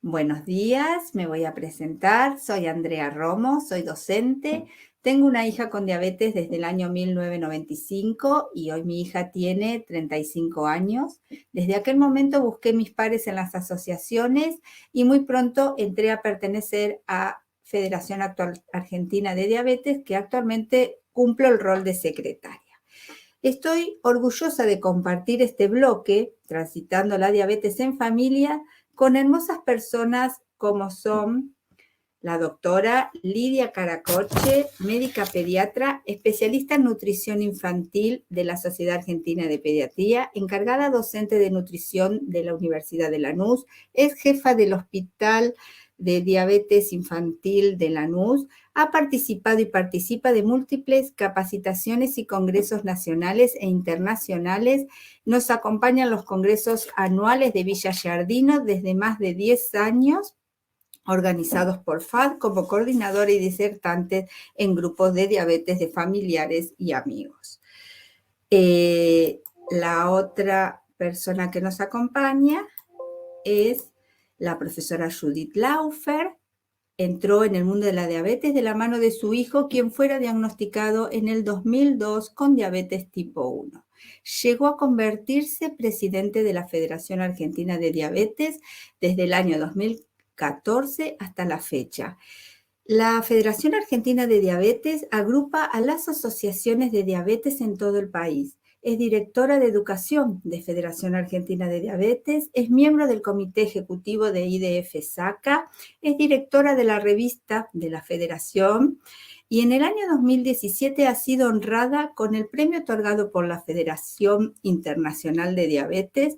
Buenos días, me voy a presentar. Soy Andrea Romo, soy docente. Tengo una hija con diabetes desde el año 1995 y hoy mi hija tiene 35 años. Desde aquel momento busqué mis pares en las asociaciones y muy pronto entré a pertenecer a Federación Argentina de Diabetes, que actualmente cumplo el rol de secretaria. Estoy orgullosa de compartir este bloque, Transitando la Diabetes en Familia, con hermosas personas como son la doctora Lidia Caracoche, médica pediatra, especialista en nutrición infantil de la Sociedad Argentina de Pediatría, encargada docente de nutrición de la Universidad de Lanús, es jefa del Hospital de Diabetes Infantil de Lanús, ha participado y participa de múltiples capacitaciones y congresos nacionales e internacionales. Nos acompañan los congresos anuales de Villa Giardino desde más de 10 años, organizados por FAD como coordinadora y disertante en grupos de diabetes de familiares y amigos. La otra persona que nos acompaña es la profesora Judith Laufer. Entró en el mundo de la diabetes de la mano de su hijo, quien fuera diagnosticado en el 2002 con diabetes tipo 1. Llegó a convertirse presidente de la Federación Argentina de Diabetes desde el año 2014 hasta la fecha. La Federación Argentina de Diabetes agrupa a las asociaciones de diabetes en todo el país. Es directora de Educación de Federación Argentina de Diabetes, es miembro del Comité Ejecutivo de IDF-SACA, es directora de la revista de la Federación y en el año 2017 ha sido honrada con el premio otorgado por la Federación Internacional de Diabetes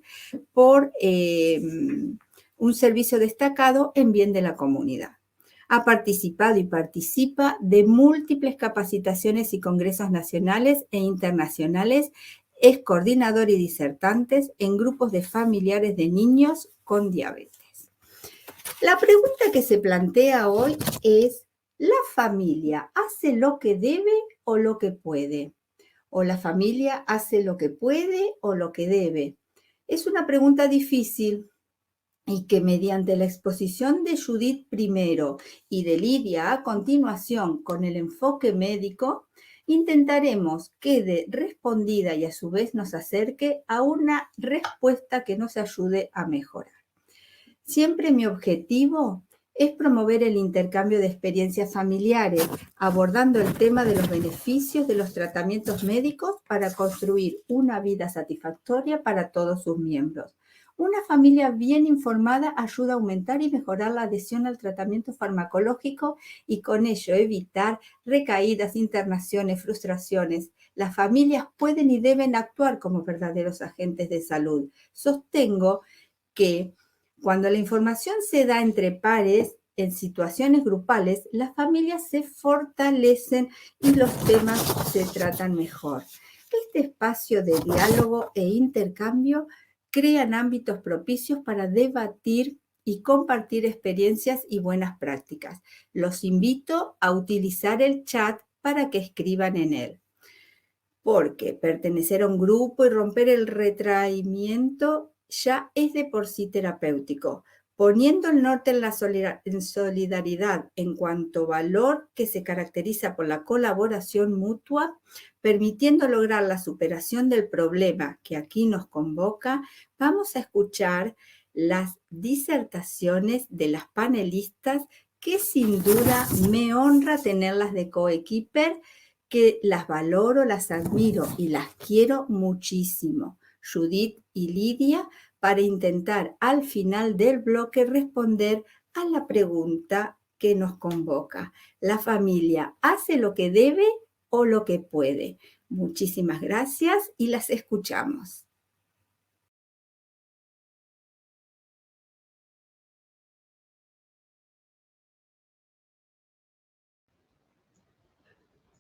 por un servicio destacado en bien de la comunidad. Ha participado y participa de múltiples capacitaciones y congresos nacionales e internacionales. Es coordinador y disertante en grupos de familiares de niños con diabetes. La pregunta que se plantea hoy es, ¿la familia hace lo que debe o lo que puede? ¿O la familia hace lo que puede o lo que debe? Es una pregunta difícil, y que mediante la exposición de Judith primero y de Lidia a continuación con el enfoque médico, intentaremos quede respondida y a su vez nos acerque a una respuesta que nos ayude a mejorar. Siempre mi objetivo es promover el intercambio de experiencias familiares, abordando el tema de los beneficios de los tratamientos médicos para construir una vida satisfactoria para todos sus miembros. Una familia bien informada ayuda a aumentar y mejorar la adhesión al tratamiento farmacológico y con ello evitar recaídas, internaciones, frustraciones. Las familias pueden y deben actuar como verdaderos agentes de salud. Sostengo que cuando la información se da entre pares, en situaciones grupales, las familias se fortalecen y los temas se tratan mejor. Este espacio de diálogo e intercambio crean ámbitos propicios para debatir y compartir experiencias y buenas prácticas. Los invito a utilizar el chat para que escriban en él, porque pertenecer a un grupo y romper el retraimiento ya es de por sí terapéutico, poniendo el norte en la solidaridad en cuanto valor que se caracteriza por la colaboración mutua, permitiendo lograr la superación del problema que aquí nos convoca. Vamos a escuchar las disertaciones de las panelistas, que sin duda me honra tenerlas de coequiper, que las valoro, las admiro y las quiero muchísimo, Judith y Lidia, para intentar al final del bloque responder a la pregunta que nos convoca. ¿La familia hace lo que debe o lo que puede? Muchísimas gracias y las escuchamos.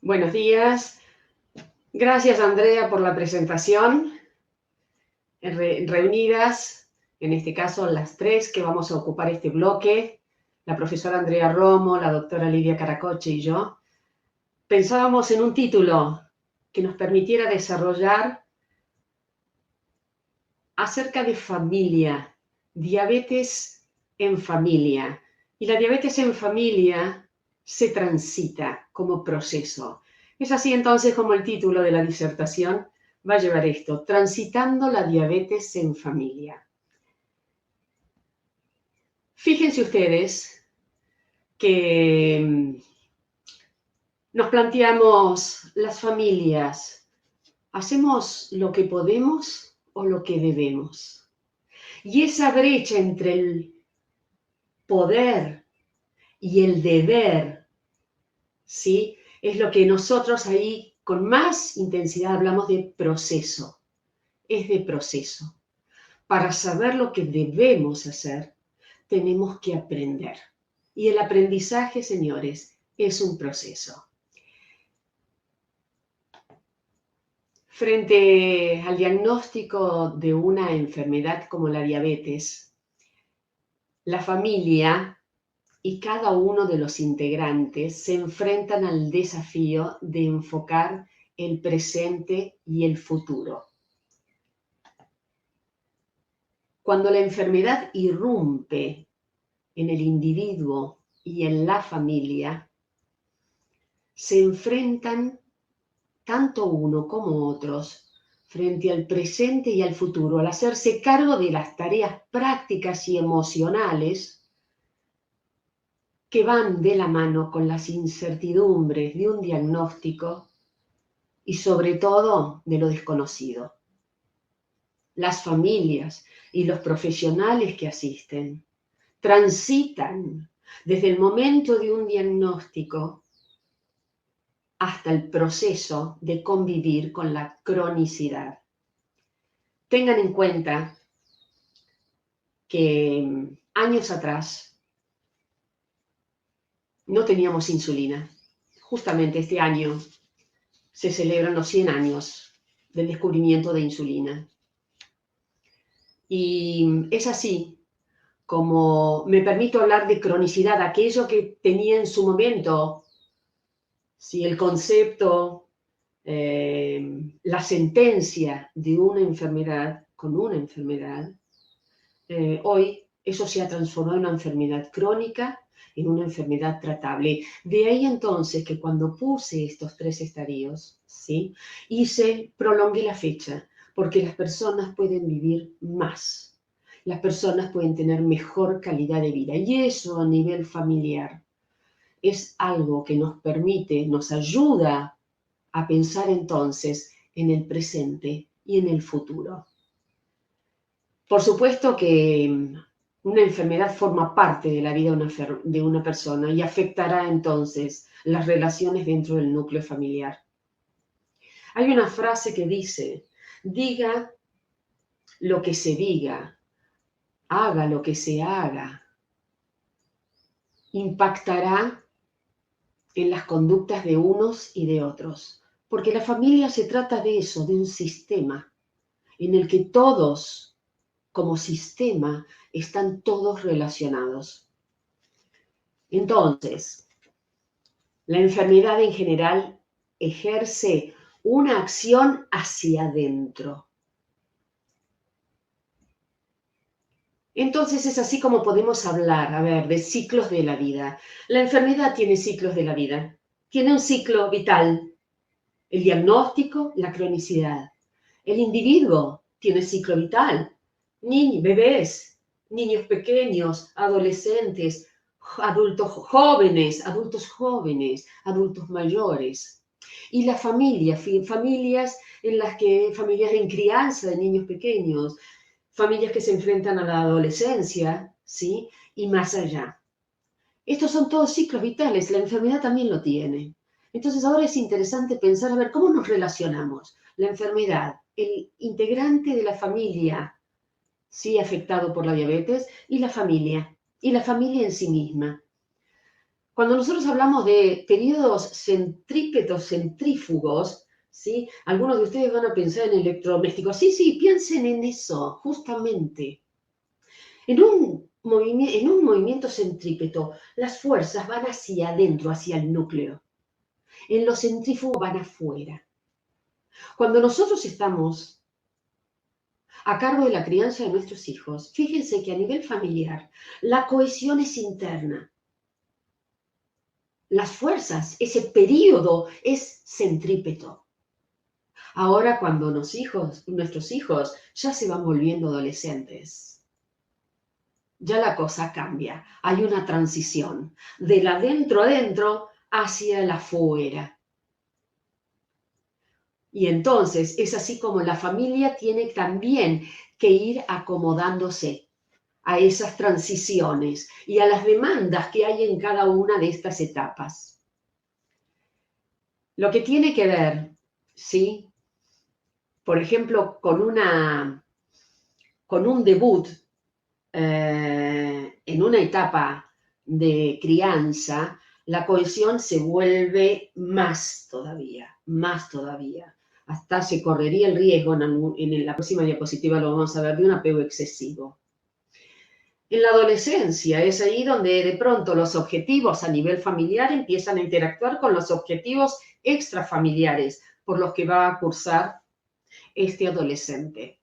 Buenos días. Gracias, Andrea, por la presentación. Reunidas, en este caso las tres que vamos a ocupar este bloque, la profesora Andrea Romo, la doctora Lidia Caracoche y yo, pensábamos en un título que nos permitiera desarrollar acerca de familia, diabetes en familia. Y la diabetes en familia se transita como proceso. Es así entonces como el título de la disertación va a llevar esto, transitando la diabetes en familia. Fíjense ustedes que nos planteamos las familias, ¿hacemos lo que podemos o lo que debemos? Y esa brecha entre el poder y el deber, ¿sí? Es lo que nosotros ahí con más intensidad hablamos de proceso. Es de proceso. Para saber lo que debemos hacer, tenemos que aprender. Y el aprendizaje, señores, es un proceso. Frente al diagnóstico de una enfermedad como la diabetes, la familia y cada uno de los integrantes se enfrentan al desafío de enfocar el presente y el futuro. Cuando la enfermedad irrumpe en el individuo y en la familia, se enfrentan tanto uno como otros frente al presente y al futuro, al hacerse cargo de las tareas prácticas y emocionales que van de la mano con las incertidumbres de un diagnóstico y sobre todo de lo desconocido. Las familias y los profesionales que asisten transitan desde el momento de un diagnóstico hasta el proceso de convivir con la cronicidad. Tengan en cuenta que años atrás no teníamos insulina. Justamente este año se celebran los 100 años del descubrimiento de insulina. Y es así como me permito hablar de cronicidad, aquello que tenía en su momento, si el concepto, la sentencia de una enfermedad con una enfermedad, hoy eso se ha transformado en una enfermedad crónica, en una enfermedad tratable. De ahí entonces que cuando puse estos 3 estadios, ¿sí? Prolongué la fecha, porque las personas pueden vivir más, las personas pueden tener mejor calidad de vida, y eso a nivel familiar es algo que nos permite, nos ayuda a pensar entonces en el presente y en el futuro. Por supuesto que una enfermedad forma parte de la vida de una persona y afectará entonces las relaciones dentro del núcleo familiar. Hay una frase que dice, diga lo que se diga, haga lo que se haga, impactará en las conductas de unos y de otros. Porque la familia se trata de eso, de un sistema en el que todos, como sistema, están todos relacionados. Entonces, la enfermedad en general ejerce una acción hacia adentro. Entonces es así como podemos hablar, a ver, de ciclos de la vida. La enfermedad tiene ciclos de la vida. Tiene un ciclo vital, el diagnóstico, la cronicidad. El individuo tiene ciclo vital. Niños, bebés, niños pequeños, adolescentes, adultos jóvenes, adultos mayores. Y la familia, familias en crianza de niños pequeños, familias que se enfrentan a la adolescencia, ¿sí? Y más allá. Estos son todos ciclos vitales, la enfermedad también lo tiene. Entonces ahora es interesante pensar, a ver, ¿cómo nos relacionamos? La enfermedad, el integrante de la familia, sí, afectado por la diabetes, y la familia en sí misma. Cuando nosotros hablamos de periodos centrípetos, centrífugos, ¿sí? Algunos de ustedes van a pensar en electrodomésticos. Sí, piensen en eso, justamente. En un movimiento centrípeto, las fuerzas van hacia adentro, hacia el núcleo. En los centrífugos van afuera. Cuando nosotros estamos a cargo de la crianza de nuestros hijos, fíjense que a nivel familiar la cohesión es interna. Las fuerzas, ese periodo es centrípeto. Ahora cuando nuestros hijos ya se van volviendo adolescentes, ya la cosa cambia. Hay una transición del adentro hacia el afuera. Y entonces es así como la familia tiene también que ir acomodándose a esas transiciones y a las demandas que hay en cada una de estas etapas. Lo que tiene que ver, ¿sí? Por ejemplo, con un debut en una etapa de crianza, la cohesión se vuelve más todavía. Hasta se correría el riesgo, en la próxima diapositiva lo vamos a ver, de un apego excesivo. En la adolescencia es ahí donde de pronto los objetivos a nivel familiar empiezan a interactuar con los objetivos extrafamiliares por los que va a cursar este adolescente.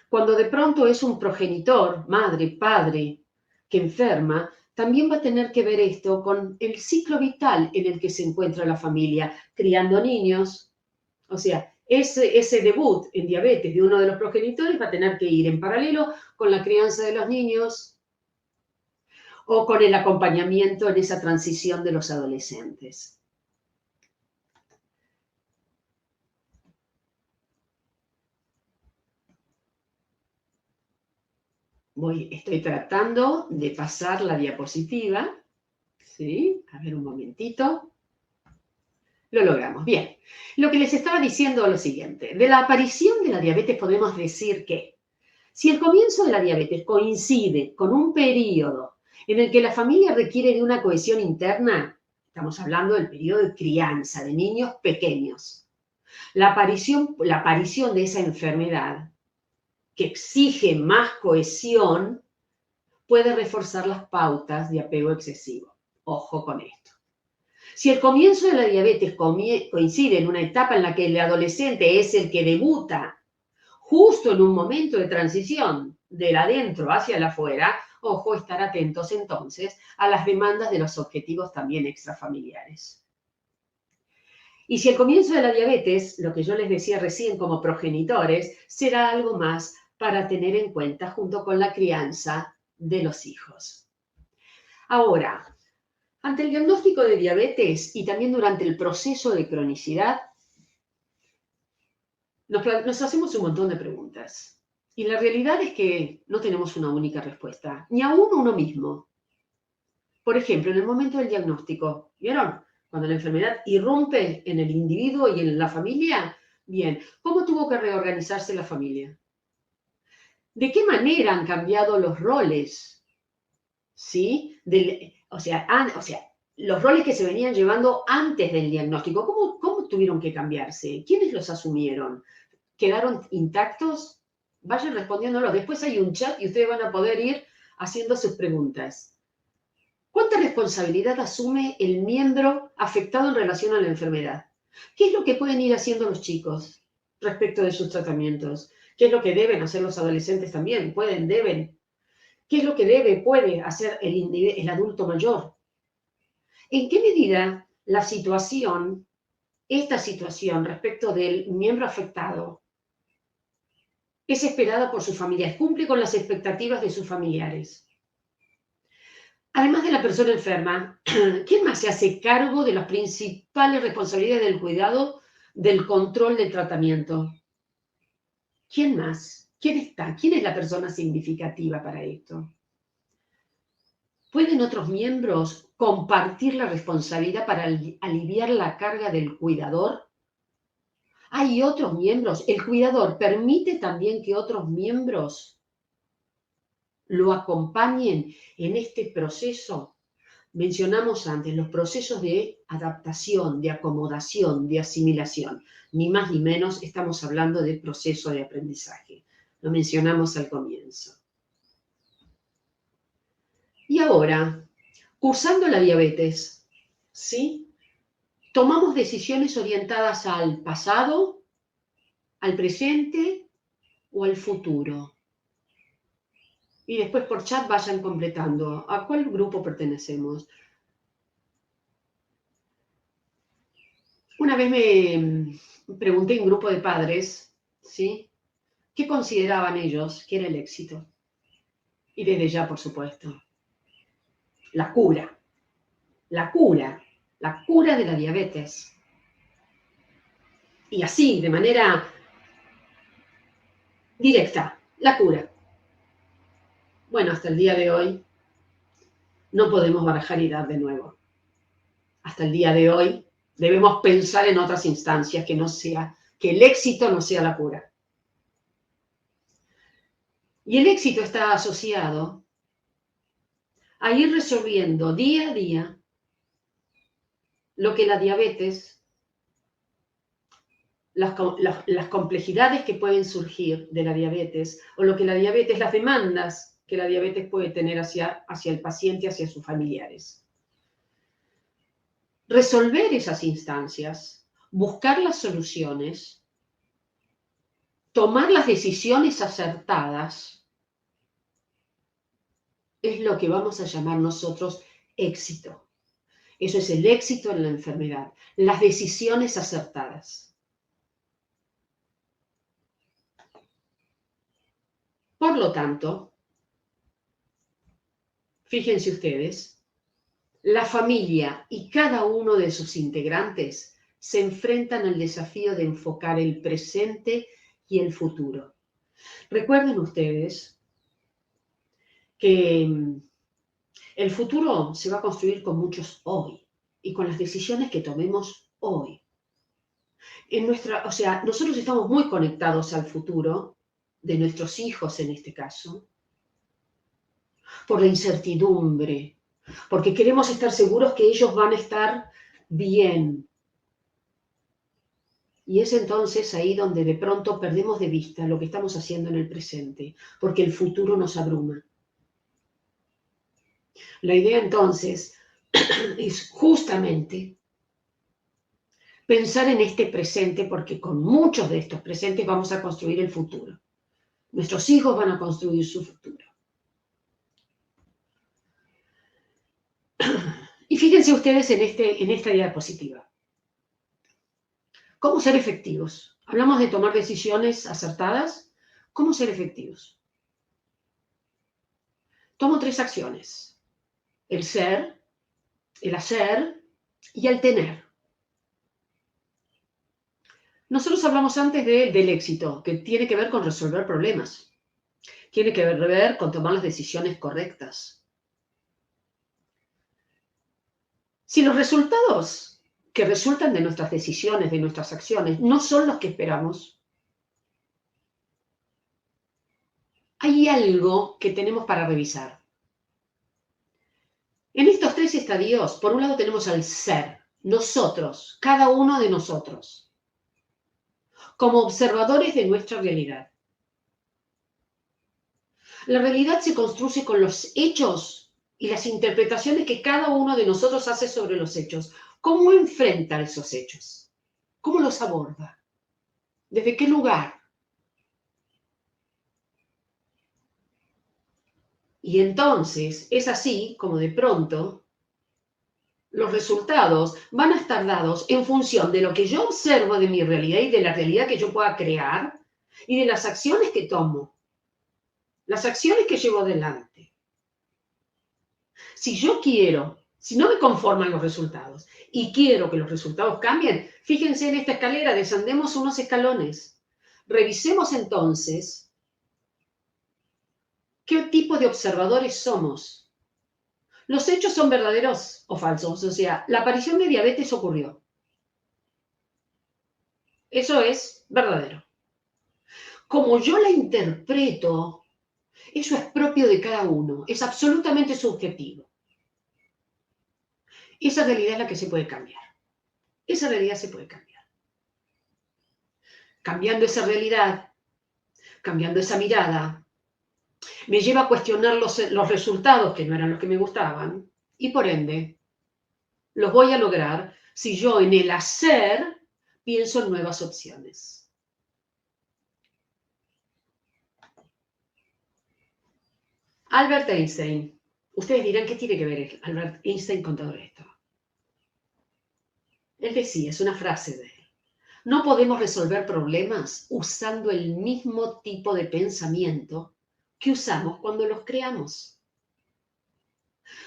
Cuando de pronto es un progenitor, madre, padre, que enferma, también va a tener que ver esto con el ciclo vital en el que se encuentra la familia, criando niños. O sea, ese debut en diabetes de uno de los progenitores va a tener que ir en paralelo con la crianza de los niños o con el acompañamiento en esa transición de los adolescentes. Estoy tratando de pasar la diapositiva. ¿Sí? A ver un momentito. Lo logramos. Bien. Lo que les estaba diciendo es lo siguiente. De la aparición de la diabetes podemos decir que si el comienzo de la diabetes coincide con un periodo en el que la familia requiere de una cohesión interna, estamos hablando del periodo de crianza de niños pequeños, la aparición de esa enfermedad que exige más cohesión puede reforzar las pautas de apego excesivo. Ojo con esto. Si el comienzo de la diabetes coincide en una etapa en la que el adolescente es el que debuta, justo en un momento de transición del adentro hacia el afuera, ojo, estar atentos entonces a las demandas de los objetivos también extrafamiliares. Y si el comienzo de la diabetes, lo que yo les decía recién como progenitores, será algo más para tener en cuenta junto con la crianza de los hijos. Ahora, ante el diagnóstico de diabetes y también durante el proceso de cronicidad, nos hacemos un montón de preguntas. Y la realidad es que no tenemos una única respuesta, ni aún uno mismo. Por ejemplo, en el momento del diagnóstico, ¿vieron? Cuando la enfermedad irrumpe en el individuo y en la familia, bien, ¿cómo tuvo que reorganizarse la familia? ¿De qué manera han cambiado los roles? ¿Sí? Los roles que se venían llevando antes del diagnóstico, ¿cómo tuvieron que cambiarse? ¿Quiénes los asumieron? ¿Quedaron intactos? Vayan respondiéndolo. Después hay un chat y ustedes van a poder ir haciendo sus preguntas. ¿Cuánta responsabilidad asume el miembro afectado en relación a la enfermedad? ¿Qué es lo que pueden ir haciendo los chicos respecto de sus tratamientos? ¿Qué es lo que deben hacer los adolescentes también? ¿Pueden, deben? ¿Qué es lo que puede hacer el adulto mayor? ¿En qué medida esta situación respecto del miembro afectado es esperada por sus familias? ¿Cumple con las expectativas de sus familiares? Además de la persona enferma, ¿quién más se hace cargo de las principales responsabilidades del cuidado, del control del tratamiento? ¿Quién más? ¿Quién está? ¿Quién es la persona significativa para esto? ¿Pueden otros miembros compartir la responsabilidad para aliviar la carga del cuidador? ¿Hay otros miembros? ¿El cuidador permite también que otros miembros lo acompañen en este proceso? Mencionamos antes los procesos de adaptación, de acomodación, de asimilación. Ni más ni menos estamos hablando de proceso de aprendizaje. Lo mencionamos al comienzo. Y ahora, cursando la diabetes, ¿sí? Tomamos decisiones orientadas al pasado, al presente o al futuro? Y después por chat vayan completando. ¿A cuál grupo pertenecemos? Una vez me pregunté en un grupo de padres, ¿sí? ¿Qué consideraban ellos que era el éxito? Y desde ya, por supuesto, la cura, la cura, la cura de la diabetes. Y así, de manera directa, la cura. Bueno, hasta el día de hoy no podemos barajar edad de nuevo. Hasta el día de hoy debemos pensar en otras instancias que el éxito no sea la cura. Y el éxito está asociado a ir resolviendo día a día lo que la diabetes, las complejidades que pueden surgir de la diabetes, o lo que la diabetes, las demandas que la diabetes puede tener hacia el paciente, hacia sus familiares. Resolver esas instancias, buscar las soluciones, tomar las decisiones acertadas, es lo que vamos a llamar nosotros éxito. Eso es el éxito en la enfermedad, las decisiones acertadas. Por lo tanto, fíjense ustedes, la familia y cada uno de sus integrantes se enfrentan al desafío de enfocar el presente y el futuro. Recuerden ustedes que el futuro se va a construir con muchos hoy y con las decisiones que tomemos hoy. Nosotros estamos muy conectados al futuro de nuestros hijos en este caso, por la incertidumbre, porque queremos estar seguros que ellos van a estar bien. Y es entonces ahí donde de pronto perdemos de vista lo que estamos haciendo en el presente, porque el futuro nos abruma. La idea entonces es justamente pensar en este presente, porque con muchos de estos presentes vamos a construir el futuro. Nuestros hijos van a construir su futuro. Y fíjense ustedes en esta diapositiva. ¿Cómo ser efectivos? Hablamos de tomar decisiones acertadas. ¿Cómo ser efectivos? Tomo 3 acciones. El ser, el hacer y el tener. Nosotros hablamos antes del éxito, que tiene que ver con resolver problemas. Tiene que ver con tomar las decisiones correctas. Si los resultados que resultan de nuestras decisiones, de nuestras acciones, no son los que esperamos, hay algo que tenemos para revisar. En estos 3 estadios, por un lado tenemos al ser, nosotros, cada uno de nosotros, como observadores de nuestra realidad. La realidad se construye con los hechos y las interpretaciones que cada uno de nosotros hace sobre los hechos. ¿Cómo enfrenta esos hechos? ¿Cómo los aborda? ¿Desde qué lugar? Y entonces es así como de pronto los resultados van a estar dados en función de lo que yo observo de mi realidad y de la realidad que yo pueda crear y de las acciones que tomo, las acciones que llevo adelante. Si no me conforman los resultados y quiero que los resultados cambien, fíjense en esta escalera, descendemos unos escalones. Revisemos entonces qué tipo de observadores somos. Los hechos son verdaderos o falsos, o sea, la aparición de diabetes ocurrió. Eso es verdadero. Como yo la interpreto, eso es propio de cada uno, es absolutamente subjetivo. Esa realidad es la que se puede cambiar. Esa realidad se puede cambiar. Cambiando esa realidad, cambiando esa mirada, me lleva a cuestionar los resultados que no eran los que me gustaban y por ende los voy a lograr si yo en el hacer pienso en nuevas opciones. Albert Einstein. Ustedes dirán, ¿qué tiene que ver Albert Einstein con todo esto? Él decía, es una frase de él, no podemos resolver problemas usando el mismo tipo de pensamiento que usamos cuando los creamos.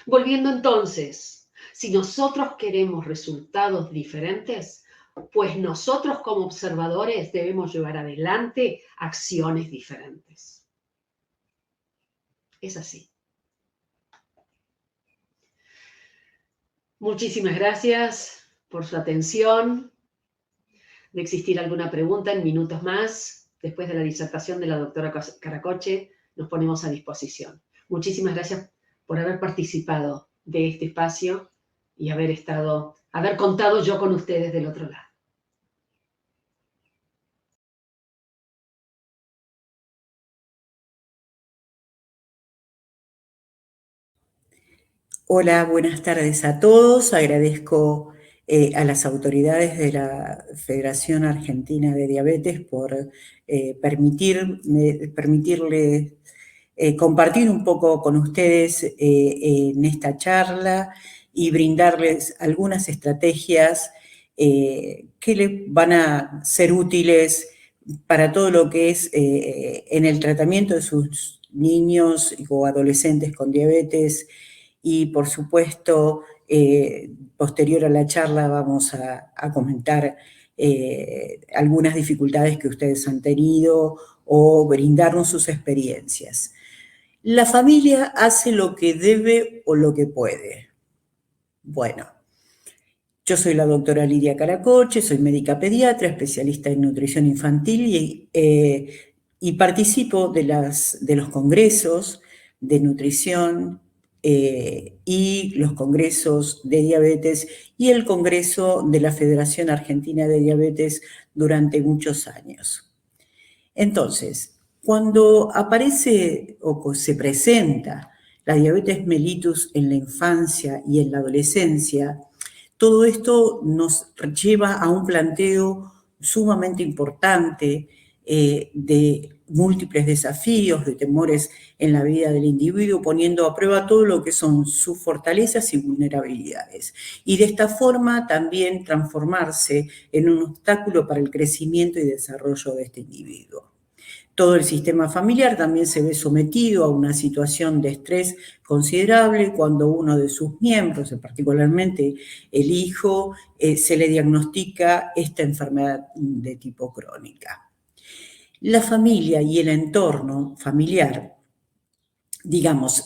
Volviendo entonces, si nosotros queremos resultados diferentes, pues nosotros como observadores debemos llevar adelante acciones diferentes. Es así. Muchísimas gracias por su atención. De existir alguna pregunta en minutos más, después de la disertación de la doctora Caracoche, nos ponemos a disposición. Muchísimas gracias por haber participado de este espacio y haber contado yo con ustedes del otro lado. Hola, buenas tardes a todos. Agradezco a las autoridades de la Federación Argentina de Diabetes por permitirles compartir un poco con ustedes en esta charla y brindarles algunas estrategias que les van a ser útiles para todo lo que es en el tratamiento de sus niños o adolescentes con diabetes. Y, por supuesto, posterior a la charla vamos a comentar algunas dificultades que ustedes han tenido o brindarnos sus experiencias. La familia hace lo que debe o lo que puede. Bueno, yo soy la doctora Lidia Caracoche, soy médica pediatra, especialista en nutrición infantil y participo de los congresos de nutrición y los congresos de diabetes y el congreso de la Federación Argentina de Diabetes durante muchos años. Entonces, cuando aparece o se presenta la diabetes mellitus en la infancia y en la adolescencia, todo esto nos lleva a un planteo sumamente importante de múltiples desafíos, de temores en la vida del individuo, poniendo a prueba todo lo que son sus fortalezas y vulnerabilidades. Y de esta forma también transformarse en un obstáculo para el crecimiento y desarrollo de este individuo. Todo el sistema familiar también se ve sometido a una situación de estrés considerable cuando uno de sus miembros, particularmente el hijo, se le diagnostica esta enfermedad de tipo crónica. La familia y el entorno familiar, digamos,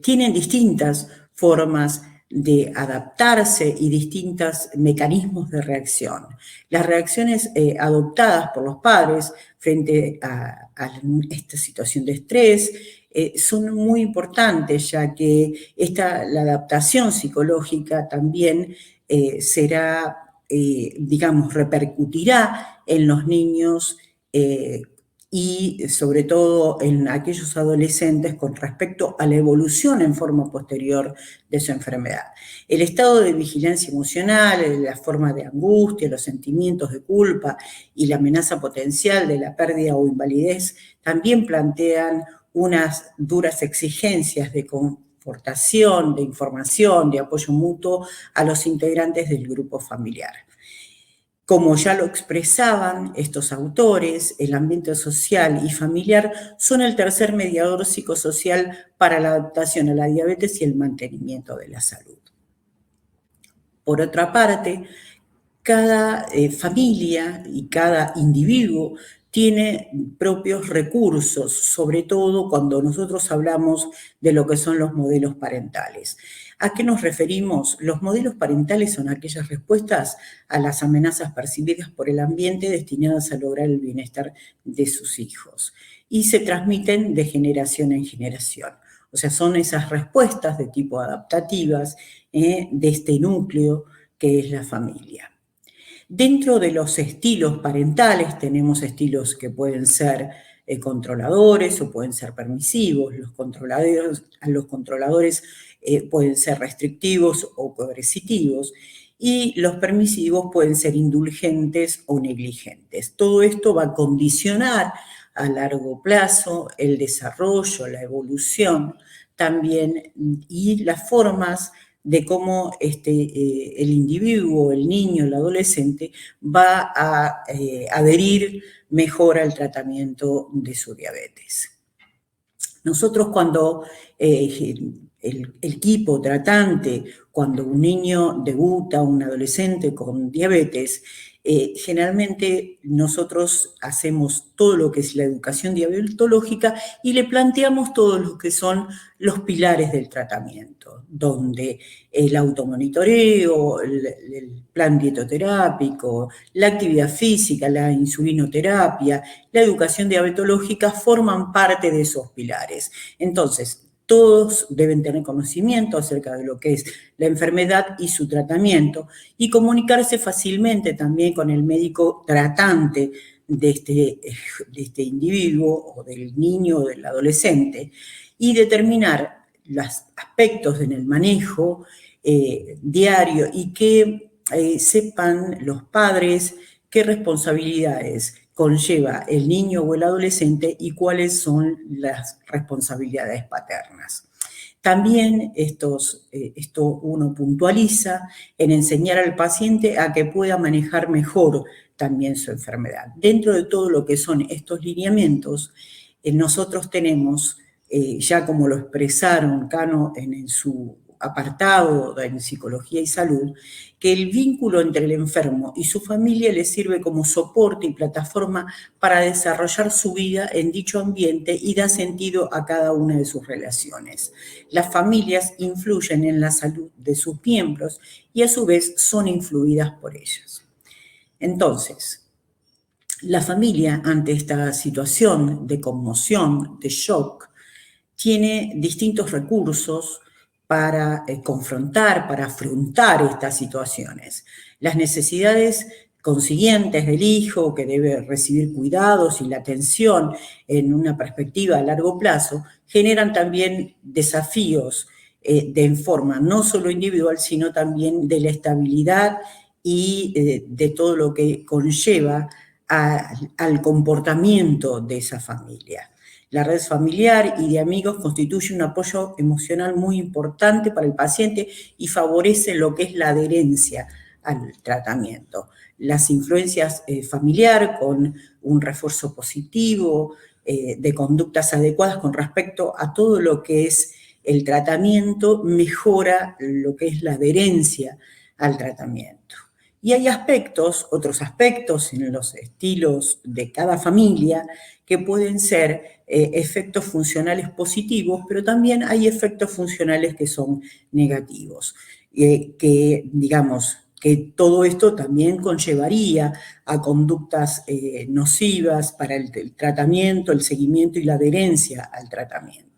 tienen distintas formas de adaptarse y distintos mecanismos de reacción. Las reacciones adoptadas por los padres frente a esta situación de estrés son muy importantes, ya que la adaptación psicológica también repercutirá en los niños y sobre todo en aquellos adolescentes con respecto a la evolución en forma posterior de su enfermedad. El estado de vigilancia emocional, la forma de angustia, los sentimientos de culpa y la amenaza potencial de la pérdida o invalidez también plantean unas duras exigencias de confortación, de información, de apoyo mutuo a los integrantes del grupo familiar. Como ya lo expresaban estos autores, el ambiente social y familiar son el tercer mediador psicosocial para la adaptación a la diabetes y el mantenimiento de la salud. Por otra parte, cada familia y cada individuo tiene propios recursos, sobre todo cuando nosotros hablamos de lo que son los modelos parentales. ¿A qué nos referimos? Los modelos parentales son aquellas respuestas a las amenazas percibidas por el ambiente destinadas a lograr el bienestar de sus hijos y se transmiten de generación en generación. O sea, son esas respuestas de tipo adaptativas de este núcleo que es la familia. Dentro de los estilos parentales tenemos estilos que pueden ser controladores o pueden ser permisivos. Los controladores pueden ser restrictivos o coercitivos y los permisivos pueden ser indulgentes o negligentes. Todo esto va a condicionar a largo plazo, el desarrollo, la evolución también, y las formas de cómo el individuo, el niño, el adolescente va a adherir mejor al tratamiento de su diabetes. Nosotros cuando el equipo tratante, cuando un niño debuta, un adolescente con diabetes, generalmente nosotros hacemos todo lo que es la educación diabetológica y le planteamos todo lo que son los pilares del tratamiento, donde el automonitoreo, el plan dietoterápico, la actividad física, la insulinoterapia, la educación diabetológica forman parte de esos pilares. Entonces, todos deben tener conocimiento acerca de lo que es la enfermedad y su tratamiento y comunicarse fácilmente también con el médico tratante de este individuo o del niño o del adolescente y determinar los aspectos en el manejo diario y que sepan los padres qué responsabilidades conlleva el niño o el adolescente y cuáles son las responsabilidades paternas. También esto uno puntualiza en enseñar al paciente a que pueda manejar mejor también su enfermedad. Dentro de todo lo que son estos lineamientos, nosotros tenemos, ya como lo expresaron Cano en su apartado en Psicología y Salud, que el vínculo entre el enfermo y su familia le sirve como soporte y plataforma para desarrollar su vida en dicho ambiente y da sentido a cada una de sus relaciones. Las familias influyen en la salud de sus miembros y a su vez son influidas por ellas. Entonces, la familia ante esta situación de conmoción, de shock, tiene distintos recursos para confrontar, para afrontar estas situaciones. Las necesidades consiguientes del hijo, que debe recibir cuidados y la atención en una perspectiva a largo plazo, generan también desafíos de forma no solo individual, sino también de la estabilidad y de todo lo que conlleva al comportamiento de esa familia. La red familiar y de amigos constituye un apoyo emocional muy importante para el paciente y favorece lo que es la adherencia al tratamiento. Las influencias familiares con un refuerzo positivo de conductas adecuadas con respecto a todo lo que es el tratamiento mejora lo que es la adherencia al tratamiento. Y hay otros aspectos en los estilos de cada familia que pueden ser efectos funcionales positivos, pero también hay efectos funcionales que son negativos, que todo esto también conllevaría a conductas nocivas para el tratamiento, el seguimiento y la adherencia al tratamiento.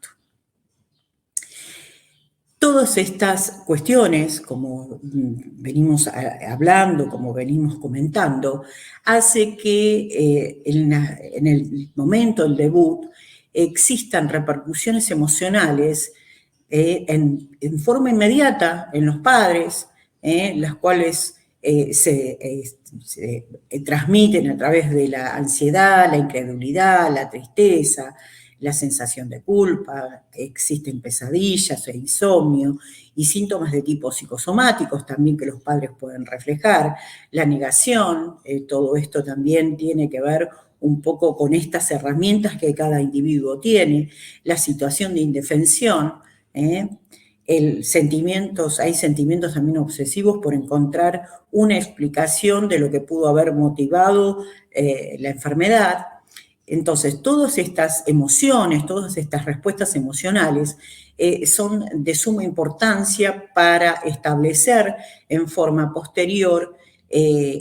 Todas estas cuestiones, como venimos hablando, como venimos comentando, hace que en el momento del debut existan repercusiones emocionales en forma inmediata en los padres, las cuales se transmiten a través de la ansiedad, la incredulidad, la tristeza, la sensación de culpa, existen pesadillas e insomnio y síntomas de tipo psicosomáticos también que los padres pueden reflejar, la negación, todo esto también tiene que ver un poco con estas herramientas que cada individuo tiene, la situación de indefensión, hay sentimientos también obsesivos por encontrar una explicación de lo que pudo haber motivado la enfermedad. Entonces, todas estas emociones, todas estas respuestas emocionales son de suma importancia para establecer en forma posterior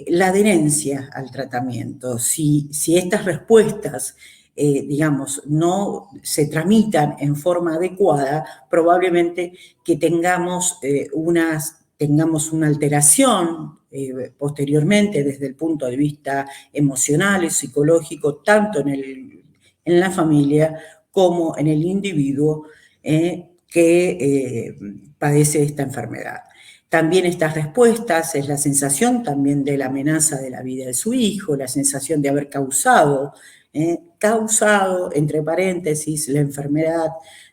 la adherencia al tratamiento. Si estas respuestas, no se tramitan en forma adecuada, probablemente que tengamos una alteración posteriormente desde el punto de vista emocional y psicológico, tanto en la familia como en el individuo que padece esta enfermedad. También estas respuestas es la sensación también de la amenaza de la vida de su hijo, la sensación de haber causado causado, entre paréntesis, la enfermedad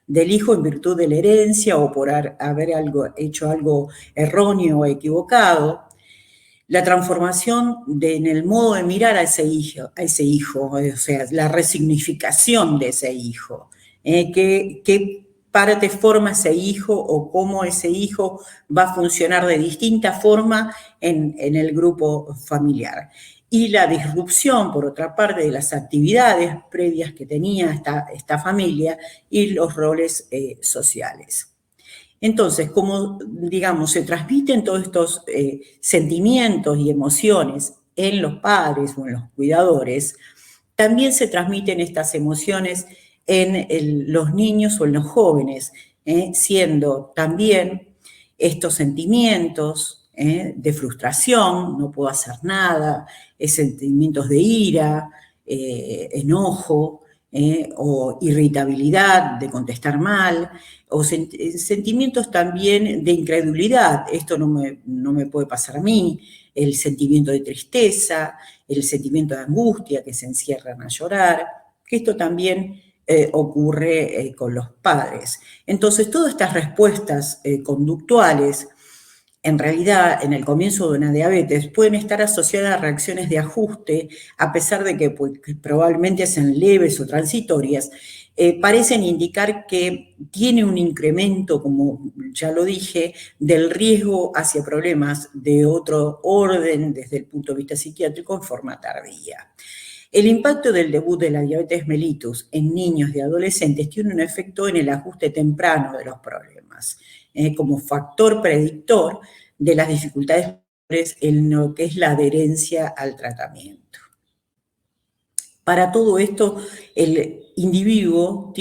del hijo en virtud de la herencia o por haber hecho algo erróneo o equivocado. La transformación en el modo de mirar a ese hijo, o sea, la resignificación de ese hijo, qué parte forma ese hijo o cómo ese hijo va a funcionar de distinta forma en el grupo familiar. Y la disrupción, por otra parte, de las actividades previas que tenía esta familia y los roles sociales. Entonces, como, digamos, se transmiten todos estos sentimientos y emociones en los padres o en los cuidadores, también se transmiten estas emociones en los niños o en los jóvenes, siendo también estos sentimientos de frustración, no puedo hacer nada, sentimientos de ira, enojo, o irritabilidad, de contestar mal, o sentimientos también de incredulidad, esto no me puede pasar a mí, el sentimiento de tristeza, el sentimiento de angustia, que se encierran a llorar, que esto también ocurre con los padres. Entonces, todas estas respuestas conductuales, en realidad, en el comienzo de una diabetes, pueden estar asociadas a reacciones de ajuste, a pesar de que probablemente sean leves o transitorias, parecen indicar que tiene un incremento, como ya lo dije, del riesgo hacia problemas de otro orden desde el punto de vista psiquiátrico en forma tardía. El impacto del debut de la diabetes mellitus en niños y adolescentes tiene un efecto en el ajuste temprano de los problemas, como factor predictor de las dificultades en lo que es la adherencia al tratamiento. Para todo esto, el individuo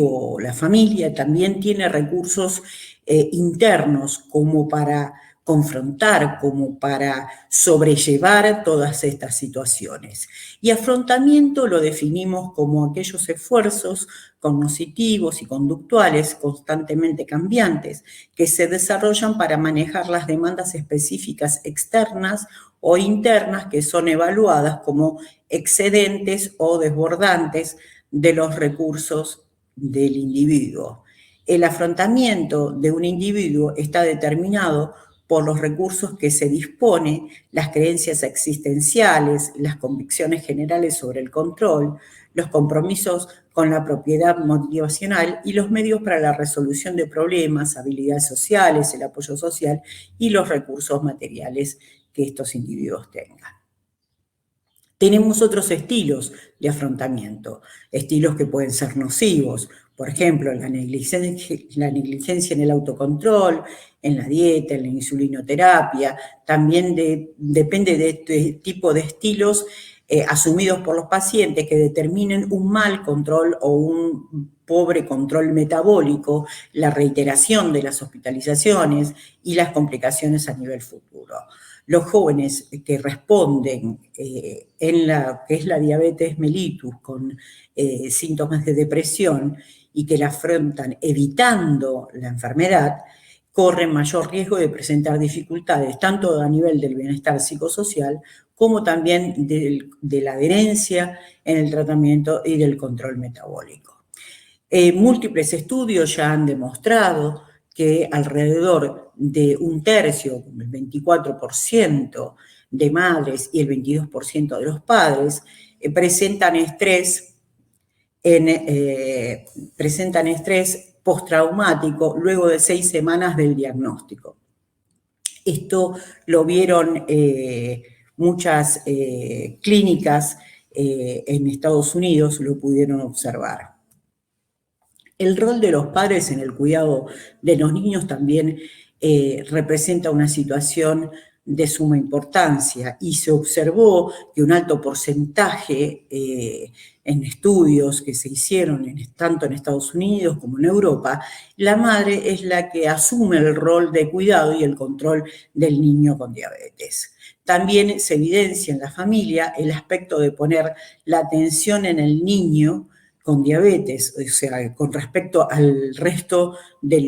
o la familia también tiene recursos internos como para confrontar, como para sobrellevar todas estas situaciones. Y afrontamiento lo definimos como aquellos esfuerzos cognitivos y conductuales constantemente cambiantes que se desarrollan para manejar las demandas específicas externas o internas que son evaluadas como excedentes o desbordantes de los recursos del individuo. El afrontamiento de un individuo está determinado por los recursos que se dispone, las creencias existenciales, las convicciones generales sobre el control, los compromisos con la propiedad motivacional y los medios para la resolución de problemas, habilidades sociales, el apoyo social y los recursos materiales que estos individuos tengan. Tenemos otros estilos de afrontamiento, estilos que pueden ser nocivos, por ejemplo, la negligencia en el autocontrol, en la dieta, en la insulinoterapia, también depende de este tipo de estilos asumidos por los pacientes que determinen un mal control o un pobre control metabólico, la reiteración de las hospitalizaciones y las complicaciones a nivel futuro. Los jóvenes que responden en la que es la diabetes mellitus con síntomas de depresión y que la afrontan evitando la enfermedad, corren mayor riesgo de presentar dificultades, tanto a nivel del bienestar psicosocial como también de la adherencia en el tratamiento y del control metabólico. Múltiples estudios ya han demostrado que alrededor de un tercio, el 24% de madres y el 22% de los padres presentan estrés postraumático luego de 6 semanas del diagnóstico. Esto lo vieron muchas clínicas en Estados Unidos, lo pudieron observar. El rol de los padres en el cuidado de los niños también representa una situación de suma importancia y se observó que un alto porcentaje en estudios que se hicieron tanto en Estados Unidos como en Europa, la madre es la que asume el rol de cuidado y el control del niño con diabetes. También se evidencia en la familia el aspecto de poner la atención en el niño con diabetes, o sea, con respecto al resto de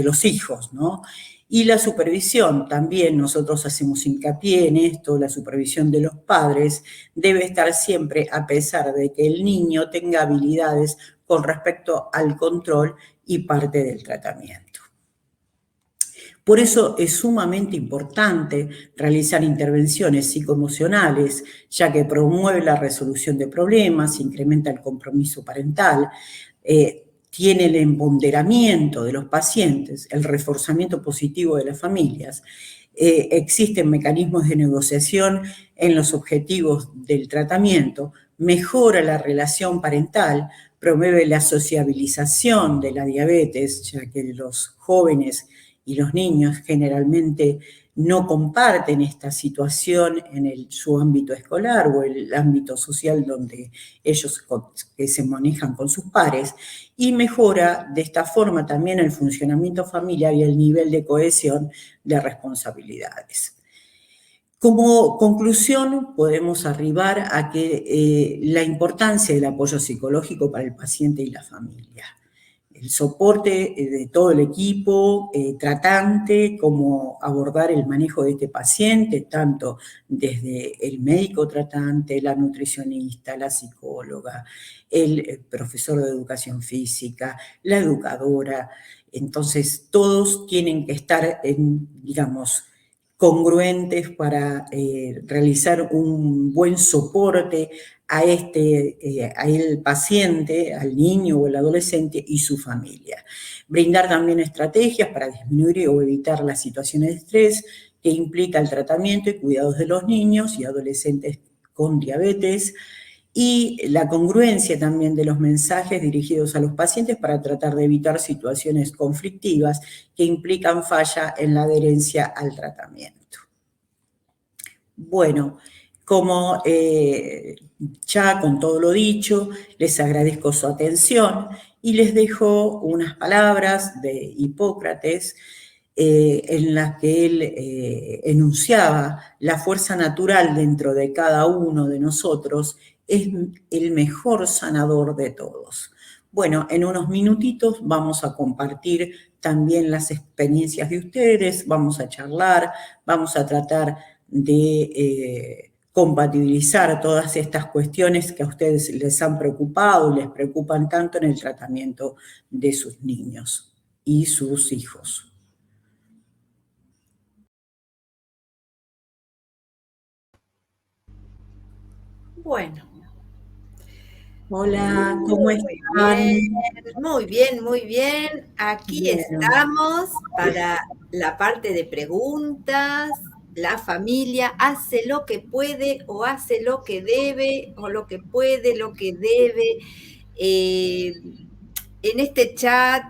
los hijos, ¿no? Y la supervisión, también nosotros hacemos hincapié en esto, la supervisión de los padres debe estar siempre a pesar de que el niño tenga habilidades con respecto al control y parte del tratamiento. Por eso es sumamente importante realizar intervenciones psicoemocionales, ya que promueve la resolución de problemas, incrementa el compromiso parental, tiene el empoderamiento de los pacientes, el reforzamiento positivo de las familias. Existen mecanismos de negociación en los objetivos del tratamiento, mejora la relación parental, promueve la sociabilización de la diabetes, ya que los jóvenes y los niños generalmente no comparten esta situación en su ámbito escolar o el ámbito social donde ellos se manejan con sus pares, y mejora de esta forma también el funcionamiento familiar y el nivel de cohesión de responsabilidades. Como conclusión, podemos arribar a que la importancia del apoyo psicológico para el paciente y la familia. El soporte de todo el equipo tratante, cómo abordar el manejo de este paciente, tanto desde el médico tratante, la nutricionista, la psicóloga, el profesor de educación física, la educadora. Entonces, todos tienen que estar, digamos, congruentes para realizar un buen soporte a el paciente, al niño o al adolescente y su familia. Brindar también estrategias para disminuir o evitar las situaciones de estrés que implica el tratamiento y cuidados de los niños y adolescentes con diabetes, y la congruencia también de los mensajes dirigidos a los pacientes para tratar de evitar situaciones conflictivas que implican falla en la adherencia al tratamiento. Bueno, como ya con todo lo dicho, les agradezco su atención y les dejo unas palabras de Hipócrates en las que él enunciaba: la fuerza natural dentro de cada uno de nosotros es el mejor sanador de todos. Bueno, en unos minutitos vamos a compartir también las experiencias de ustedes, vamos a charlar, vamos a tratar de compatibilizar todas estas cuestiones que a ustedes les han preocupado y les preocupan tanto en el tratamiento de sus niños y sus hijos. Bueno. Hola, ¿cómo están? Muy bien, muy bien. Aquí estamos para la parte de preguntas. La familia hace lo que puede o hace lo que debe, o lo que puede, lo que debe. En este chat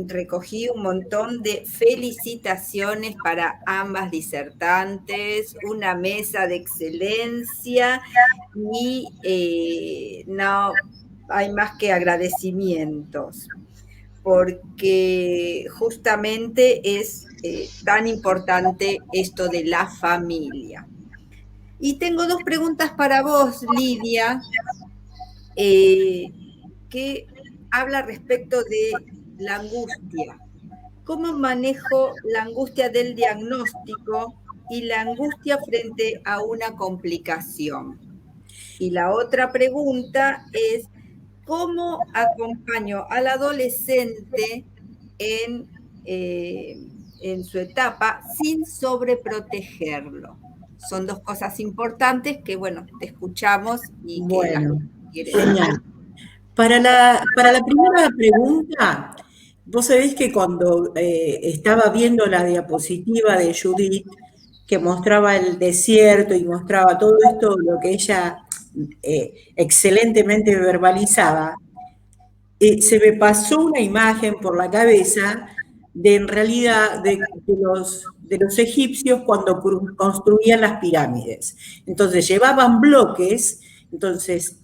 recogí un montón de felicitaciones para ambas disertantes, una mesa de excelencia y no hay más que agradecimientos, porque justamente es tan importante esto de la familia. Y tengo dos preguntas para vos, Lidia, que habla respecto de la angustia. ¿Cómo manejo la angustia del diagnóstico y la angustia frente a una complicación? Y la otra pregunta es: ¿cómo acompaño al adolescente en su etapa sin sobreprotegerlo? Son dos cosas importantes que, bueno, te escuchamos y que bueno, quieren. Genial. Para la primera pregunta, vos sabés que cuando estaba viendo la diapositiva de Judith, que mostraba el desierto y mostraba todo esto, lo que ella excelentemente verbalizaba, se me pasó una imagen por la cabeza de, en realidad, de los egipcios cuando construían las pirámides. Entonces llevaban bloques, entonces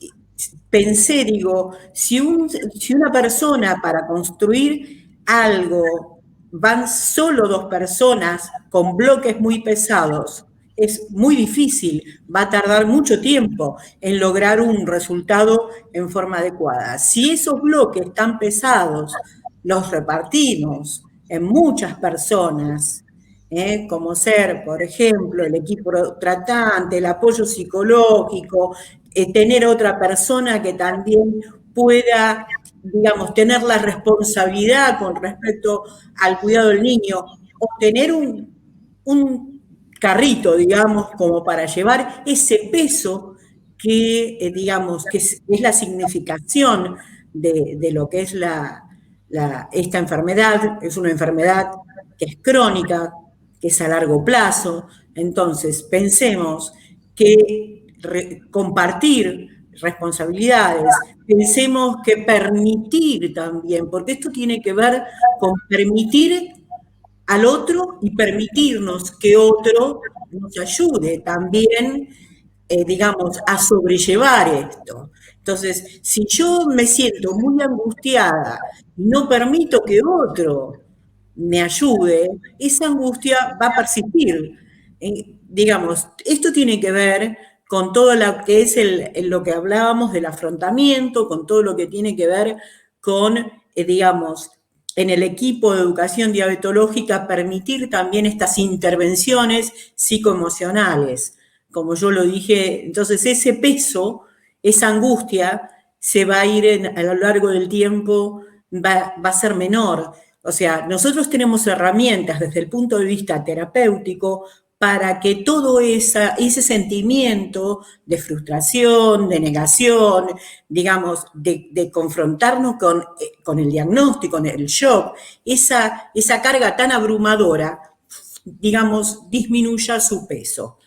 pensé, digo, si una persona para construir algo van solo dos personas con bloques muy pesados, es muy difícil, va a tardar mucho tiempo en lograr un resultado en forma adecuada. Si esos bloques tan pesados los repartimos en muchas personas, como ser, por ejemplo, el equipo tratante, el apoyo psicológico, tener otra persona que también pueda, digamos, tener la responsabilidad con respecto al cuidado del niño, o tener un carrito, digamos, como para llevar ese peso que, digamos, que es la significación de lo que es esta enfermedad. Es una enfermedad que es crónica, que es a largo plazo. Entonces, pensemos que compartir responsabilidades, pensemos que permitir también, porque esto tiene que ver con permitir al otro y permitirnos que otro nos ayude también, digamos, a sobrellevar esto. Entonces, si yo me siento muy angustiada y no permito que otro me ayude, esa angustia va a persistir. Digamos, esto tiene que ver con todo lo que es lo que hablábamos del afrontamiento, con todo lo que tiene que ver con, digamos, en el equipo de educación diabetológica, permitir también estas intervenciones psicoemocionales. Como yo lo dije, entonces ese peso, esa angustia, se va a ir a lo largo del tiempo, va a ser menor. O sea, nosotros tenemos herramientas desde el punto de vista terapéutico para que todo ese sentimiento de frustración, de negación, digamos, de confrontarnos con el diagnóstico, con el shock, esa carga tan abrumadora, digamos, disminuya su peso.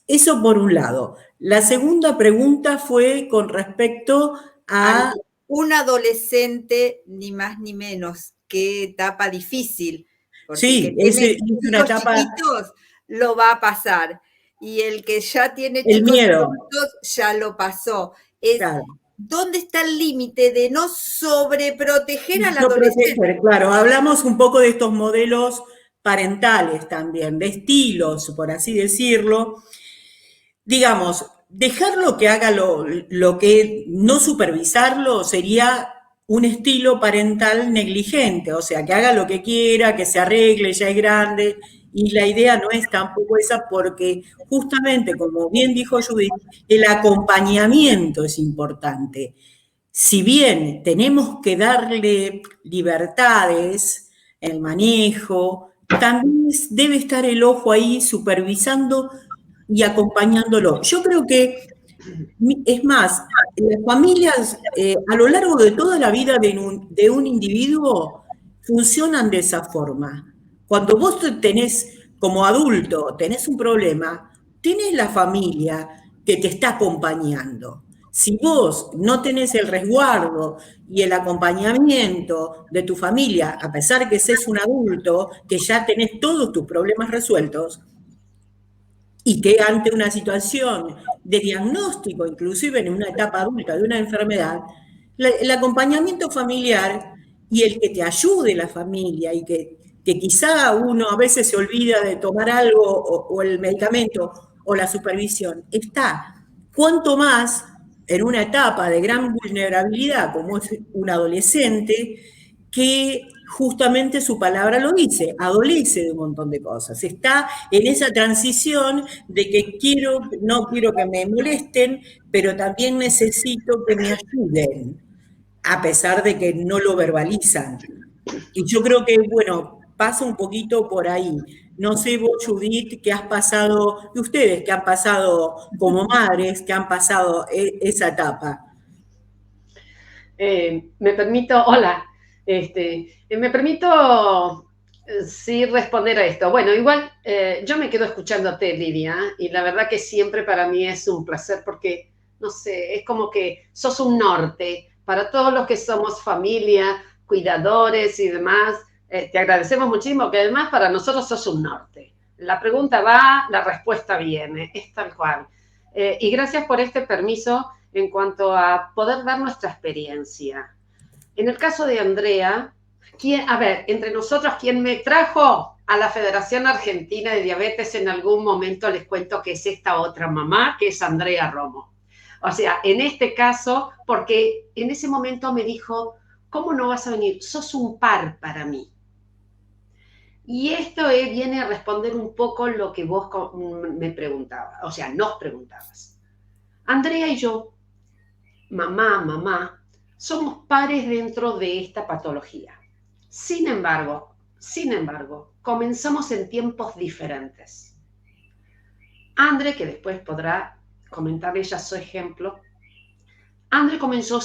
Eso por un lado. La segunda pregunta fue con respecto a un adolescente, ni más ni menos, qué etapa difícil. Porque sí, el que tiene es una etapa chiquitos lo va a pasar. Y el que ya tiene el chicos miedo, adultos ya lo pasó. claro. ¿Dónde está el límite de no sobreproteger al adolescente? Claro, hablamos un poco de estos modelos parentales también, de estilos, por así decirlo. Digamos, dejarlo que haga lo que no supervisarlo sería un estilo parental negligente, o sea, que haga lo que quiera, que se arregle, ya es grande, y la idea no es tampoco esa porque justamente, como bien dijo Judith, el acompañamiento es importante. Si bien tenemos que darle libertades, el manejo, también debe estar el ojo ahí supervisando y acompañándolo. Yo creo que, es más, las familias a lo largo de toda la vida de un individuo funcionan de esa forma. Cuando vos tenés, como adulto, tenés un problema, tenés la familia que te está acompañando. Si vos no tenés el resguardo y el acompañamiento de tu familia, a pesar que seas un adulto, que ya tenés todos tus problemas resueltos, y que ante una situación de diagnóstico, inclusive en una etapa adulta de una enfermedad, el acompañamiento familiar y el que te ayude la familia y que quizá uno a veces se olvida de tomar algo o el medicamento o la supervisión, está. Cuanto más en una etapa de gran vulnerabilidad como es un adolescente, que justamente su palabra lo dice, adolece de un montón de cosas. Está en esa transición de que no quiero que me molesten, pero también necesito que me ayuden, a pesar de que no lo verbalizan. Y yo creo que, bueno, pasa un poquito por ahí. No sé vos, Judith, qué has pasado, y ustedes que han pasado como madres, que han pasado esa etapa. Me permito, hola, me permito sí responder a esto. Bueno, igual yo me quedo escuchándote, Lidia, y la verdad que siempre para mí es un placer porque, no sé, es como que sos un norte para todos los que somos familia, cuidadores y demás. Te agradecemos muchísimo que además para nosotros sos un norte. La pregunta va, la respuesta viene, es tal cual. Y gracias por este permiso en cuanto a poder dar nuestra experiencia. En el caso de Andrea, entre nosotros, ¿quién me trajo a la Federación Argentina de Diabetes en algún momento? Les cuento que es esta otra mamá, que es Andrea Romo. O sea, en este caso, porque en ese momento me dijo, ¿cómo no vas a venir? Sos un par para mí. Y esto viene a responder un poco lo que vos me preguntabas, o sea, nos preguntabas. Andrea y yo, mamá, somos pares dentro de esta patología. Sin embargo, comenzamos en tiempos diferentes. Andre, que después podrá comentar ella su ejemplo, Andre comenzó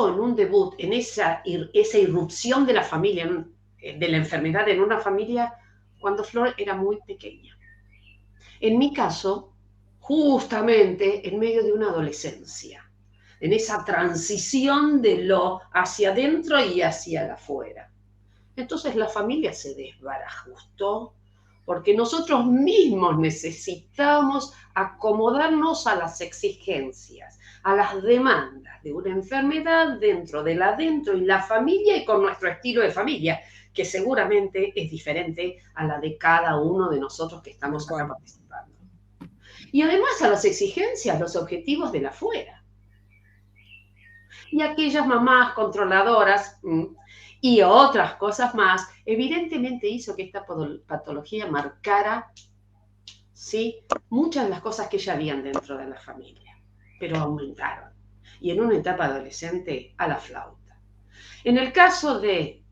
en un debut, en esa irrupción de la familia, de la enfermedad en una familia, cuando Flor era muy pequeña. En mi caso, justamente en medio de una adolescencia, en esa transición de lo hacia adentro y hacia afuera. Entonces la familia se desbarajustó porque nosotros mismos necesitamos acomodarnos a las exigencias, a las demandas de una enfermedad dentro del adentro y la familia y con nuestro estilo de familia, que seguramente es diferente a la de cada uno de nosotros que estamos acá participando. Y además a las exigencias, los objetivos de la afuera. Y aquellas mamás controladoras y otras cosas más, evidentemente hizo que esta patología marcara, ¿sí?, muchas de las cosas que ya habían dentro de la familia, pero aumentaron. Y en una etapa adolescente, a la flauta. En el caso de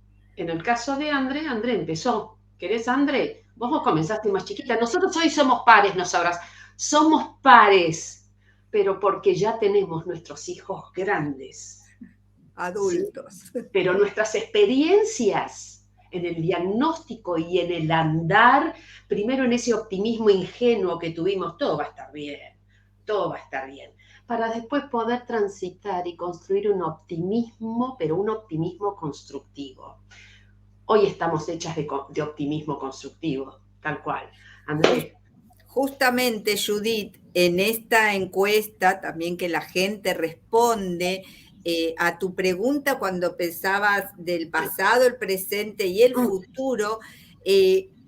André empezó. ¿Querés, André? Vos comenzaste más chiquita. Nosotros hoy somos pares, no sabrás. Somos pares, pero porque ya tenemos nuestros hijos grandes. Adultos. ¿Sí? Pero nuestras experiencias en el diagnóstico y en el andar, primero en ese optimismo ingenuo que tuvimos, todo va a estar bien, para después poder transitar y construir un optimismo, pero un optimismo constructivo. Hoy estamos hechas de optimismo constructivo, tal cual. Andrés. Justamente, Judith, en esta encuesta también que la gente responde a tu pregunta cuando pensabas del pasado, el presente y el futuro,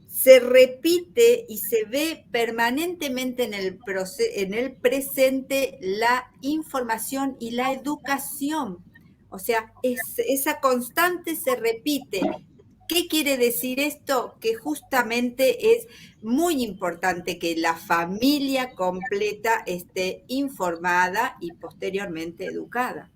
se repite y se ve permanentemente en el presente la información y la educación. O sea, esa constante se repite. ¿Qué quiere decir esto? Que justamente es muy importante que la familia completa esté informada y posteriormente educada.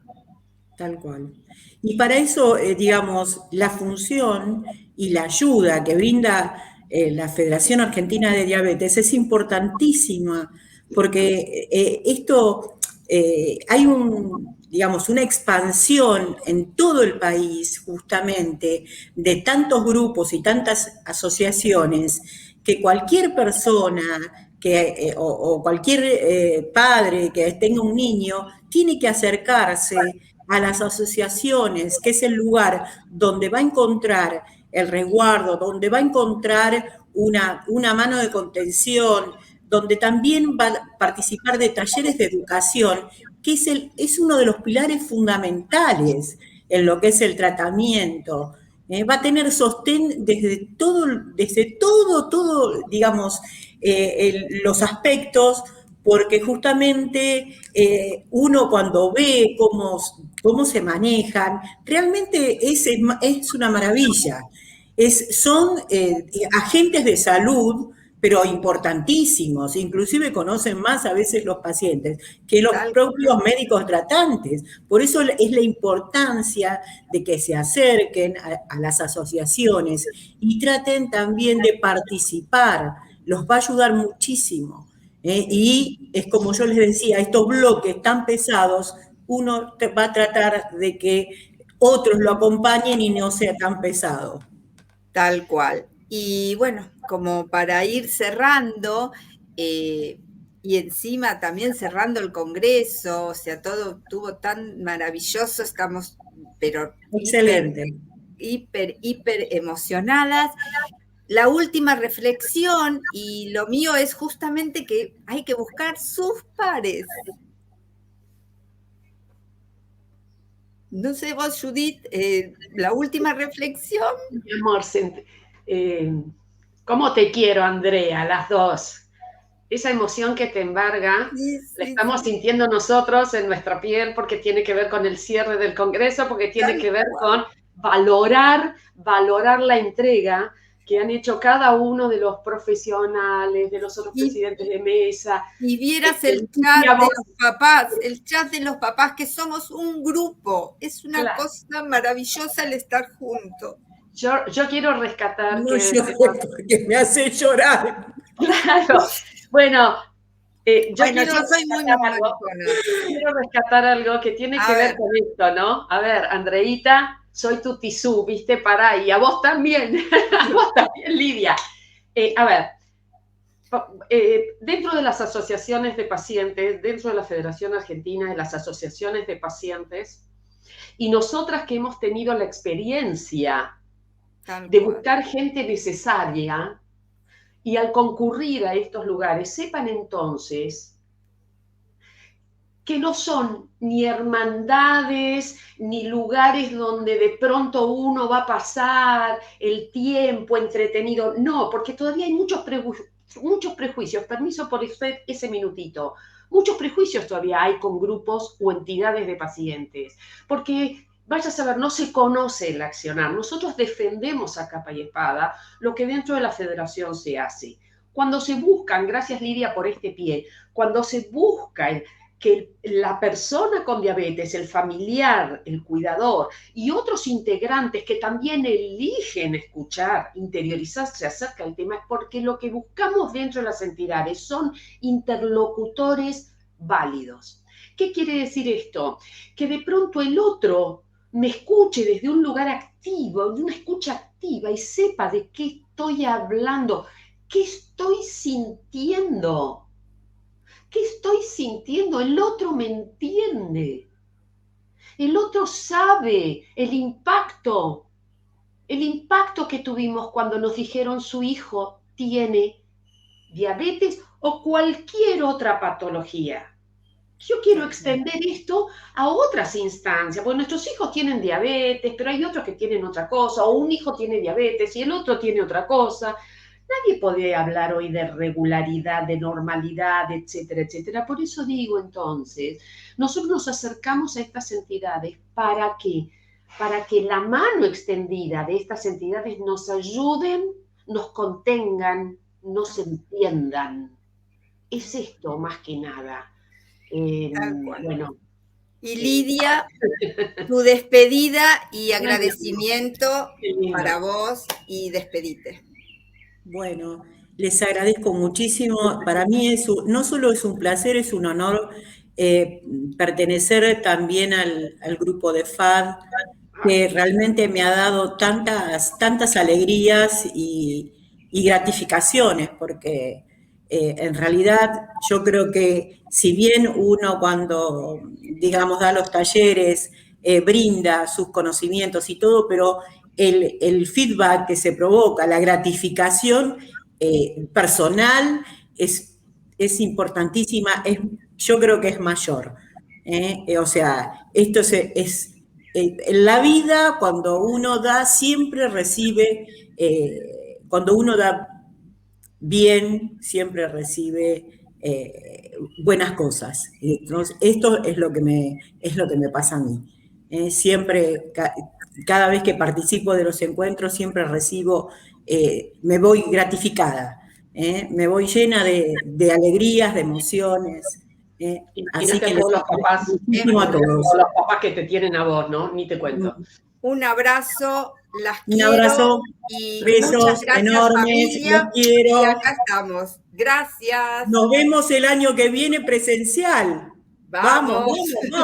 Tal cual. Y para eso, digamos, la función y la ayuda que brinda la Federación Argentina de Diabetes es importantísima, porque hay una expansión en todo el país, justamente, de tantos grupos y tantas asociaciones, que cualquier persona o cualquier padre que tenga un niño tiene que acercarse a las asociaciones, que es el lugar donde va a encontrar el resguardo, donde va a encontrar una mano de contención, donde también va a participar de talleres de educación, que es uno de los pilares fundamentales en lo que es el tratamiento. Va a tener sostén desde todo, digamos, los aspectos, porque justamente uno cuando ve cómo se manejan, realmente es una maravilla. Son agentes de salud, pero importantísimos, inclusive conocen más a veces los pacientes que los propios médicos tratantes. Por eso es la importancia de que se acerquen a las asociaciones y traten también de participar. Los va a ayudar muchísimo. Y es como yo les decía, estos bloques tan pesados, uno va a tratar de que otros lo acompañen y no sea tan pesado. Tal cual. Y bueno, como para ir cerrando, y encima también cerrando el Congreso, o sea, todo estuvo tan maravilloso, estamos, pero excelente, hiper emocionadas. La última reflexión, y lo mío es justamente que hay que buscar sus pares. No sé vos, Judith, la última reflexión. Mi amor, ¿cómo te quiero, Andrea? Las dos. Esa emoción que te embarga, la estamos sintiendo nosotros en nuestra piel porque tiene que ver con el cierre del Congreso, porque tiene que ver con valorar la entrega que han hecho cada uno de los profesionales, de los otros presidentes de mesa. Y vieras el chat de los papás, que somos un grupo. Es una cosa maravillosa el estar juntos. Yo quiero rescatar... No llores porque me hace llorar. Claro. Bueno, yo soy muy quiero rescatar algo que tiene que ver con esto, ¿no? A ver, Andreita, soy tu tisú, ¿viste? Y a vos también, a vos también, Lidia. A ver, dentro de las asociaciones de pacientes, dentro de la Federación Argentina de las Asociaciones de Pacientes, y nosotras que hemos tenido la experiencia de buscar gente necesaria, y al concurrir a estos lugares, sepan entonces que no son ni hermandades, ni lugares donde de pronto uno va a pasar el tiempo entretenido. No, porque todavía hay muchos prejuicios. Permiso por ese minutito. Muchos prejuicios todavía hay con grupos o entidades de pacientes. Porque, vaya a saber, no se conoce el accionar. Nosotros defendemos a capa y espada lo que dentro de la federación se hace. Cuando se buscan, gracias Lidia por este pie, cuando se busca que la persona con diabetes, el familiar, el cuidador y otros integrantes que también eligen escuchar, interiorizarse acerca del tema, es porque lo que buscamos dentro de las entidades son interlocutores válidos. ¿Qué quiere decir esto? Que de pronto el otro me escuche desde un lugar activo, de una escucha activa y sepa de qué estoy hablando, qué estoy sintiendo. ¿Qué estoy sintiendo? El otro me entiende. El otro sabe el impacto que tuvimos cuando nos dijeron su hijo tiene diabetes o cualquier otra patología. Yo quiero extender esto a otras instancias, porque nuestros hijos tienen diabetes, pero hay otros que tienen otra cosa, o un hijo tiene diabetes y el otro tiene otra cosa. Nadie puede hablar hoy de regularidad, de normalidad, etcétera, etcétera. Por eso digo entonces, nosotros nos acercamos a estas entidades ¿para qué? Para que la mano extendida de estas entidades nos ayuden, nos contengan, nos entiendan. Es esto más que nada. Bueno. Y Lidia, tu despedida y agradecimiento para vos y despedite. Bueno, les agradezco muchísimo. Para mí no solo es un placer, es un honor pertenecer también al grupo de FAD, que realmente me ha dado tantas alegrías y gratificaciones, porque en realidad yo creo que si bien uno cuando, digamos, da los talleres, brinda sus conocimientos y todo, pero el feedback que se provoca, la gratificación personal es importantísima, yo creo que es mayor. O sea, esto es en la vida, cuando uno da, siempre recibe, cuando uno da bien, siempre recibe buenas cosas. Entonces, esto es lo que me pasa a mí. Siempre, cada vez que participo de los encuentros, siempre recibo, me voy gratificada, me voy llena de alegrías, de emociones. Así que los papás, los papás que te tienen a vos, ¿no? Ni te cuento. Un abrazo, las quiero. Un abrazo, y besos enormes, familia, los quiero. Y acá estamos. Gracias. Nos vemos el año que viene presencial. Vamos. Vamos.